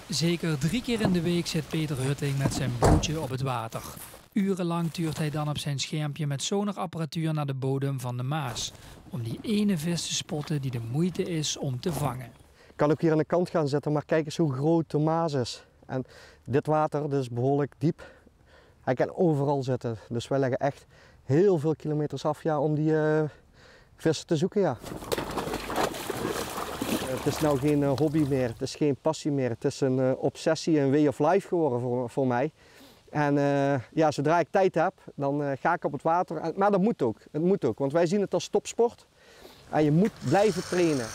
Zeker 3 keer in de week zit Peter Hutting met zijn bootje op het water. Urenlang tuurt hij dan op zijn schermpje met sonarapparatuur naar de bodem van de Maas. Om die ene vis te spotten die de moeite is om te vangen. Ik kan ook hier aan de kant gaan zitten, maar kijk eens hoe groot de Maas is. En dit water is behoorlijk diep. Hij kan overal zitten. Dus wij leggen echt heel veel kilometers af om die vissen te zoeken. Ja. Het is nou geen hobby meer, het is geen passie meer. Het is een obsessie, een way of life geworden voor mij. En ja, zodra ik tijd heb, dan ga ik op het water. Maar dat moet ook. Het moet ook, want wij zien het als topsport. En je moet blijven trainen.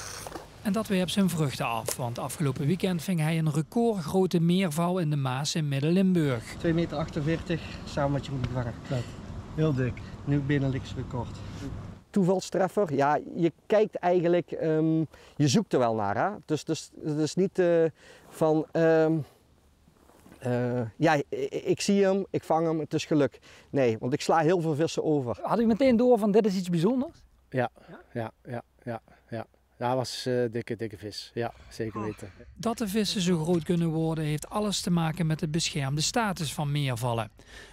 En dat werpt zijn vruchten af, want afgelopen weekend ving hij een recordgrote meerval in de Maas in Midden-Limburg. 2,48 meter samen met Jeroen Dwarg. Heel dik. Nu Benelux record. Toevalstreffer, ja, je kijkt eigenlijk, je zoekt er wel naar. Hè? Dus het is niet van, ja, ik zie hem, ik vang hem, het is geluk. Nee, want ik sla heel veel vissen over. Had u meteen door van dit is iets bijzonders? Ja. Ja, was dikke vis. Ja, zeker weten. Dat de vissen zo groot kunnen worden heeft alles te maken met de beschermde status van meervallen.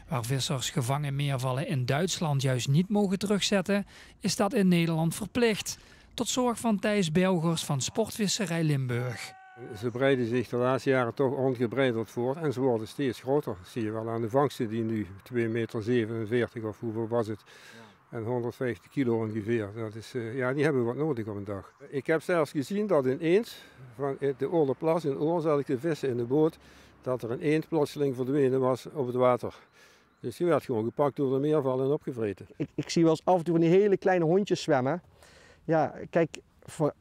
Waar vissers gevangen meervallen in Duitsland juist niet mogen terugzetten, is dat in Nederland verplicht. Tot zorg van Thijs Belgers van Sportvisserij Limburg. Ze breiden zich de laatste jaren toch ongebreideld voort en ze worden steeds groter. Dat zie je wel aan de vangsten die nu 2,47 meter of hoeveel was het. En 150 kilo ongeveer. Dat is, ja, die hebben we wat nodig op een dag. Ik heb zelfs gezien dat in Eends, van de Oorleplas in Oor, zat ik te vissen in de boot, dat er een eend plotseling verdwenen was op het water. Dus die werd gewoon gepakt door de meerval en opgevreten. Ik zie wel eens af en toe van die hele kleine hondjes zwemmen. Ja, kijk,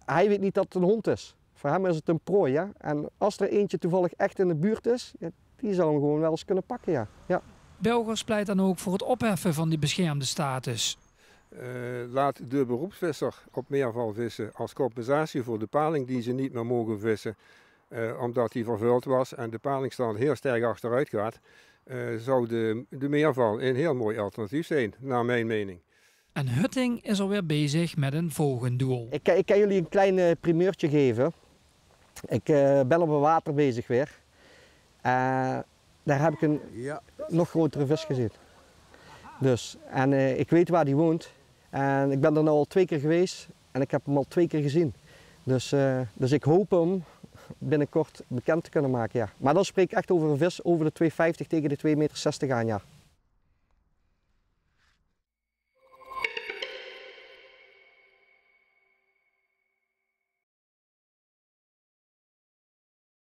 hij weet niet dat het een hond is. Voor hem is het een prooi. Ja? En als er eentje toevallig echt in de buurt is, ja, die zou hem gewoon wel eens kunnen pakken. Ja. Ja. Belgers pleit dan ook voor het opheffen van die beschermde status. Laat de beroepsvisser op meerval vissen als compensatie voor de paling die ze niet meer mogen vissen. Omdat die vervuild was en de palingstand heel sterk achteruit gaat, zou de meerval een heel mooi alternatief zijn, naar mijn mening. En Hutting is alweer bezig met een volgend doel. Ik kan jullie een klein primeurtje geven. Ik ben op het water bezig weer. Daar heb ik een nog grotere vis gezien. Dus, en ik weet waar die woont. En ik ben er nu al 2 keer geweest en ik heb hem al 2 keer gezien. Dus ik hoop hem binnenkort bekend te kunnen maken. Ja. Maar dan spreek ik echt over een vis over de 2,50 tegen de 2,60 meter aan. Ja.